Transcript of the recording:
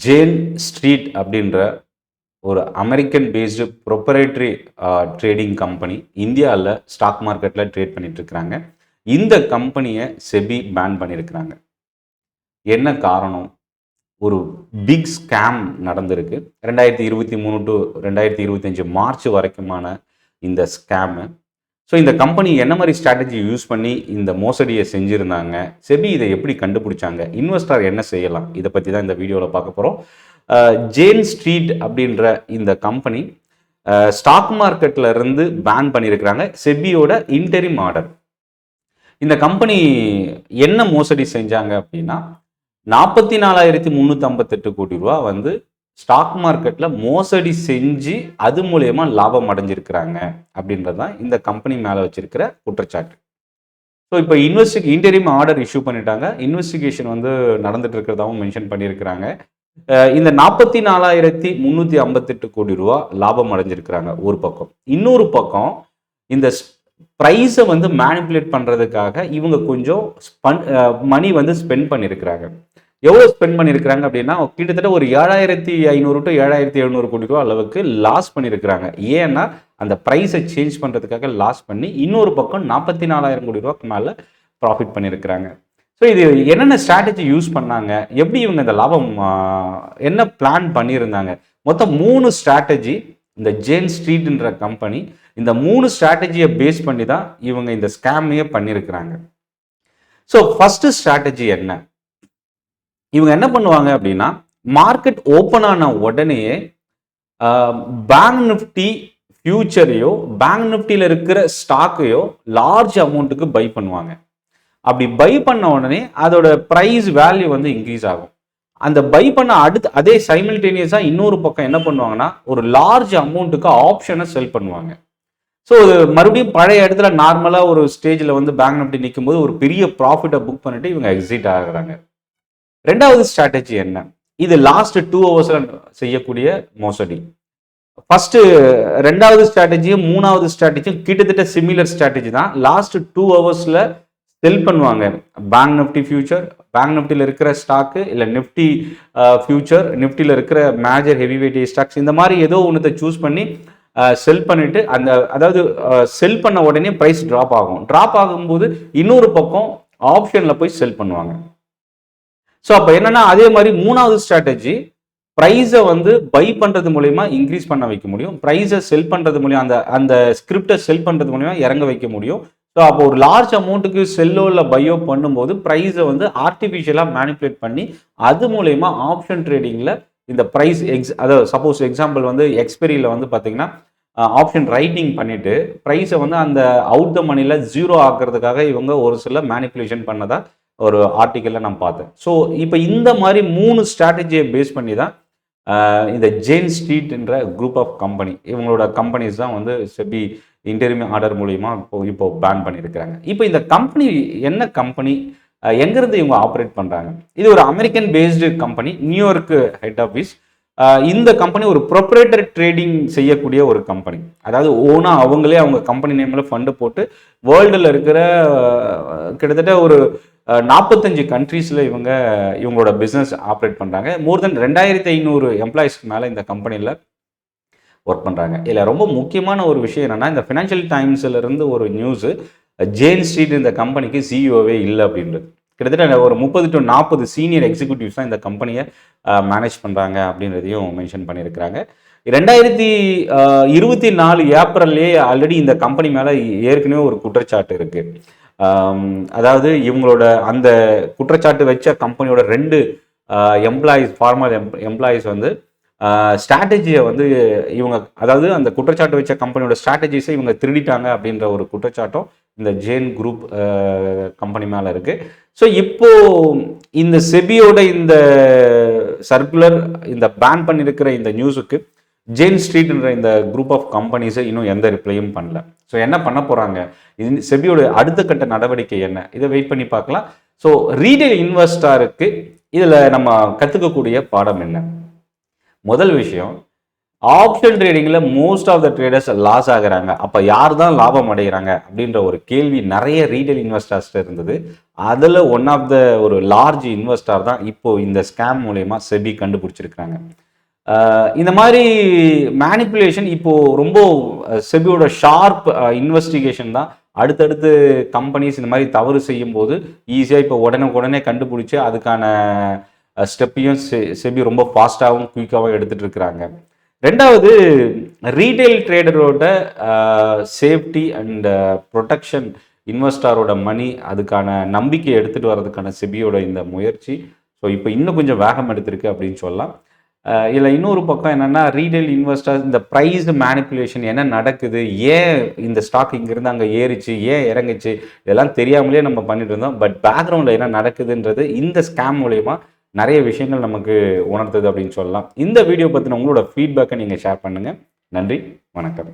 Jane street அப்படின்ற ஒரு American based proprietary trading company இந்தியாவில் ஸ்டாக் மார்க்கெட்டில் ட்ரேட் பண்ணிட்டு இருக்கிறாங்க. இந்த கம்பெனியை செபி பேன் பண்ணியிருக்கிறாங்க. என்ன காரணம்? ஒரு பிக் ஸ்கேம் நடந்திருக்கு. 2023 டு 2025 மார்ச் வரைக்குமான இந்த ஸ்கேமு. ஸோ இந்த கம்பெனி என்ன மாதிரி ஸ்ட்ராட்டஜி யூஸ் பண்ணி இந்த மோசடியை செஞ்சுருந்தாங்க, செபி இதை எப்படி கண்டுபிடிச்சாங்க, இன்வெஸ்டர் என்ன செய்யலாம், இதை பற்றி தான் இந்த வீடியோவில் பார்க்க போகிறோம். ஜேன் ஸ்ட்ரீட் அப்படின்ற இந்த கம்பெனி ஸ்டாக் மார்க்கெட்டில் இருந்து பேன் பண்ணியிருக்கிறாங்க. செபியோட இன்டரிம் ஆர்டர். இந்த கம்பெனி என்ன மோசடி செஞ்சாங்க அப்படின்னா 44,358 கோடி ரூபா வந்து ஸ்டாக் மார்க்கெட்டில் மோசடி செஞ்சு அது மூலயமா லாபம் அடைஞ்சிருக்கிறாங்க அப்படின்றது தான் இந்த கம்பெனி மேலே வச்சிருக்கிற குற்றச்சாட்டு. ஸோ இப்போ இன்டரிம் ஆர்டர் இஷ்யூ பண்ணிட்டாங்க. இன்வெஸ்டிகேஷன் வந்து நடந்துட்டு இருக்கிறதாவும் மென்ஷன் பண்ணியிருக்கிறாங்க. இந்த 44,358 கோடி ரூபா லாபம் அடைஞ்சிருக்கிறாங்க ஒரு பக்கம். இன்னொரு பக்கம் இந்த ப்ரைஸை வந்து மேனிப்புலேட் பண்ணுறதுக்காக இவங்க கொஞ்சம் மணி வந்து ஸ்பெண்ட் பண்ணியிருக்கிறாங்க. எவ்வளோ ஸ்பெண்ட் பண்ணியிருக்கிறாங்க அப்படின்னா கிட்டத்தட்ட ஒரு 7,500 டு 7,700 கோடி ரூபா அளவுக்கு லாஸ் பண்ணியிருக்கிறாங்க. ஏன்னா அந்த ப்ரைஸை சேஞ்ச் பண்ணுறதுக்காக லாஸ் பண்ணி இன்னொரு பக்கம் 44,000 கோடி ரூபாய்க்கு மேலே ப்ராஃபிட் பண்ணியிருக்கிறாங்க. ஸோ இது என்னென்ன ஸ்ட்ராட்டஜி யூஸ் பண்ணாங்க, எப்படி இவங்க இந்த லாபம் என்ன பிளான் பண்ணியிருந்தாங்க, மொத்தம் 3 ஸ்ட்ராட்டஜி இந்த ஜேன் ஸ்ட்ரீட்ன்ற கம்பெனி இந்த 3 ஸ்ட்ராட்டஜியை பேஸ் பண்ணி தான் இவங்க இந்த ஸ்கேமையே பண்ணியிருக்கிறாங்க. ஸோ ஃபர்ஸ்ட் ஸ்ட்ராட்டஜி என்ன? இவங்க என்ன பண்ணுவாங்க அப்படின்னா மார்க்கெட் ஓப்பன் ஆன உடனேயே பேங்க் நிஃப்டி ஃபியூச்சரையோ பேங்க் நிஃப்டியில் இருக்கிற ஸ்டாக்கையோ லார்ஜ் அமௌண்ட்டுக்கு பை பண்ணுவாங்க. அப்படி பை பண்ண உடனே அதோட ப்ரைஸ் வேல்யூ வந்து இன்க்ரீஸ் ஆகும். அந்த பை பண்ண அடுத்து அதே சைமல்டேனியஸாக இன்னொரு பக்கம் என்ன பண்ணுவாங்கன்னா ஒரு லார்ஜ் அமௌண்ட்டுக்கு ஆப்ஷனை செல் பண்ணுவாங்க. ஸோ மறுபடியும் பழைய இடத்துல நார்மலாக ஒரு ஸ்டேஜில் வந்து பேங்க் நிஃப்டி நிற்கும் போது ஒரு பெரிய ப்ராஃபிட்டை புக் பண்ணிட்டு இவங்க எக்ஸிட் ஆகுறாங்க. ரெண்டாவது ஸ்ட்ராட்டஜி என்ன? இது லாஸ்ட் 2 ஹவர்ஸில் செய்யக்கூடிய மோசடி. ஃபர்ஸ்ட் ரெண்டாவது ஸ்ட்ராட்டஜியும் மூணாவது ஸ்ட்ராட்டஜியும் கிட்டத்தட்ட சிமிலர் ஸ்ட்ராட்டஜி தான். லாஸ்ட் 2 ஹவர்ஸில் செல் பண்ணுவாங்க பேங்க் நிஃப்டி ஃபியூச்சர், பேங்க் நிஃப்டியில் இருக்கிற ஸ்டாக்கு, இல்லை நிஃப்டி ஃபியூச்சர், நிஃப்டியில் இருக்கிற மேஜர் ஹெவி வெயிட் ஸ்டாக்ஸ், இந்த மாதிரி ஏதோ ஒன்றத்தை சூஸ் பண்ணி செல் பண்ணிட்டு அதாவது செல் பண்ண உடனே ப்ரைஸ் ட்ராப் ஆகும். ட்ராப் ஆகும்போது இன்னொரு பக்கம் ஆப்ஷனில் போய் செல் பண்ணுவாங்க. ஸோ அப்போ என்னன்னா அதே மாதிரி மூணாவது ஸ்ட்ராட்டஜி ப்ரைஸை வந்து பை பண்ணுறது மூலயமா இன்க்ரீஸ் பண்ண வைக்க முடியும், ப்ரைஸை செல் பண்ணுறது மூலியம் அந்த ஸ்கிரிப்டை செல் பண்ணுறது மூலயமா இறங்க வைக்க முடியும். ஸோ அப்போ ஒரு லார்ஜ் அமௌண்ட்டுக்கு செல்லோ இல்லை பையோ பண்ணும்போது ப்ரைஸை வந்து ஆர்டிஃபிஷியலாக மேனிப்புலேட் பண்ணி அது மூலயமா ஆப்ஷன் ட்ரேடிங்கில் இந்த ப்ரைஸ் அதாவது சப்போஸ் எக்ஸாம்பிள் வந்து எக்ஸ்பெரியில் வந்து பார்த்தீங்கன்னா ஆப்ஷன் ரைட்டிங் பண்ணிவிட்டு ப்ரைஸை வந்து அந்த அவுட் த மணியில் 0 ஆக்கிறதுக்காக இவங்க ஒரு சில மேனிப்புலேஷன் பண்ணதா ஒரு ஆர்டிக்கலில் நான் பார்த்தேன். ஸோ இப்போ இந்த மாதிரி 3 ஸ்ட்ராட்டஜியை பேஸ் பண்ணி தான் இந்த ஜேன் ஸ்ட்ரீட்ன்ற குரூப் ஆஃப் கம்பெனி இவங்களோட கம்பெனிஸ் தான் வந்து செபி இன்டரிம் ஆர்டர் மூலியமா இப்போ பேன் பண்ணியிருக்கிறாங்க. இப்போ இந்த கம்பெனி என்ன கம்பெனி, எங்கேருந்து இவங்க ஆப்ரேட் பண்ணுறாங்க? இது ஒரு American based company, New York head office. இந்த கம்பெனி ஒரு ப்ரொப்ரேட்டரி ட்ரேடிங் செய்யக்கூடிய ஒரு கம்பெனி. அதாவது ஓனாக அவங்களே அவங்க கம்பெனி நேமில் ஃபண்டு போட்டு வேர்ல்டில் இருக்கிற கிட்டத்தட்ட ஒரு 45 கண்ட்ரீஸில் இவங்களோட பிஸ்னஸ் ஆப்ரேட் பண்ணுறாங்க. மோர் தென் 2,500 எம்ப்ளாயிஸ்க்கு மேலே இந்த கம்பெனியில் ஒர்க் பண்ணுறாங்க. இதில் ரொம்ப முக்கியமான ஒரு விஷயம் என்னென்னா இந்த ஃபினான்ஷியல் டைம்ஸில் இருந்து ஒரு நியூஸு ஜேன் ஸ்ட்ரீட் இந்த கம்பெனிக்கு சிஇஓவே இல்லை அப்படின்றது. கிட்டத்தட்ட ஒரு 30 to 40 சீனியர் எக்ஸிக்யூட்டிவ்ஸ் தான் இந்த கம்பெனியை மேனேஜ் பண்ணுறாங்க அப்படின்றதையும் மென்ஷன் பண்ணியிருக்கிறாங்க. 2024 ஏப்ரல்லே ஆல்ரெடி இந்த கம்பெனி மேலே ஏற்கனவே ஒரு குற்றச்சாட்டு இருக்குது. அதாவது இவங்களோட அந்த குற்றச்சாட்டு வச்ச கம்பெனியோட 2 எம்ப்ளாயிஸ், ஃபார்மர் எம்ப்ளாயிஸ் வந்து ஸ்ட்ராட்டஜியை வந்து இவங்க, அதாவது அந்த குற்றச்சாட்டு வச்ச கம்பெனியோட ஸ்ட்ராட்டஜிஸை இவங்க திருடிட்டாங்க அப்படின்ற ஒரு குற்றச்சாட்டும் இந்த ஜேன் குரூப் கம்பெனி மேலே இருக்குது. ஸோ இப்போ இந்த செபியோட இந்த சர்க்குலர், இந்த பேன் பண்ணியிருக்கிற இந்த நியூஸுக்கு ஜேன் ஸ்ட்ரீட்ன்ற இந்த குரூப் ஆஃப் கம்பெனிஸை இன்னும் எந்த ரிப்ளையும் பண்ணல. ஸோ என்ன பண்ண போகிறாங்க, செபியோட அடுத்த கட்ட நடவடிக்கை என்ன, இதை வெயிட் பண்ணி பார்க்கலாம். ஸோ ரீட்டைல் இன்வெஸ்டருக்கு இதில் நம்ம கற்றுக்கக்கூடிய பாடம் என்ன? முதல் விஷயம், ஆப்ஷன் ட்ரேடிங்கில் most of the traders loss ஆகுறாங்க. அப்போ யார் தான் லாபம் அடைகிறாங்க அப்படின்ற ஒரு கேள்வி நிறைய ரீட்டைல் இன்வெஸ்டர்ஸ்ட்டு இருந்தது. அதில் ஒன் ஆஃப் த ஒரு லார்ஜ் இன்வெஸ்டார் தான் இப்போ இந்த ஸ்கேம் மூலயமா செபி கண்டுபிடிச்சிருக்கிறாங்க. இந்த மாதிரி மேனிப்புலேஷன் இப்போ ரொம்ப செபியோட ஷார்ப் இன்வெஸ்டிகேஷன் தான். அடுத்தடுத்து கம்பெனிஸ் இந்த மாதிரி தவறு செய்யும் போது ஈஸியாக இப்போ உடனே கண்டுபிடிச்சி அதுக்கான ஸ்டெப்பையும் செபி ரொம்ப ஃபாஸ்ட்டாகவும் குயிக்காகவும் எடுத்துகிட்டு இருக்கிறாங்க. ரெண்டாவது, ரீட்டைல் ட்ரேடரோட சேஃப்டி அண்ட் ப்ரொடெக்ஷன், இன்வெஸ்டாரோட மணி, அதுக்கான நம்பிக்கை எடுத்துகிட்டு வர்றதுக்கான செபியோட இந்த முயற்சி ஸோ இப்போ இன்னும் கொஞ்சம் வேகம் எடுத்திருக்கு அப்படின்னு சொல்லலாம். இதில் இன்னொரு பக்கம் என்னென்னா, ரீட்டைல் இன்வெஸ்டர்ஸ் இந்த ப்ரைஸ் மேனிப்புலேஷன் என்ன நடக்குது, ஏன் இந்த ஸ்டாக் இங்கேருந்து அங்கே ஏறிச்சு, ஏன் இறங்குச்சு, இதெல்லாம் தெரியாமலே நம்ம பண்ணிட்டு இருந்தோம். பட் பேக்ரவுண்டில் என்ன நடக்குதுன்றது இந்த ஸ்கேம் மூலயமா நிறைய விஷயங்கள் நமக்கு உணர்த்துது அப்படின்னு சொல்லலாம். இந்த வீடியோ பற்றின உங்களோட ஃபீட்பேக்கை நீங்கள் ஷேர் பண்ணுங்கள். நன்றி, வணக்கம்.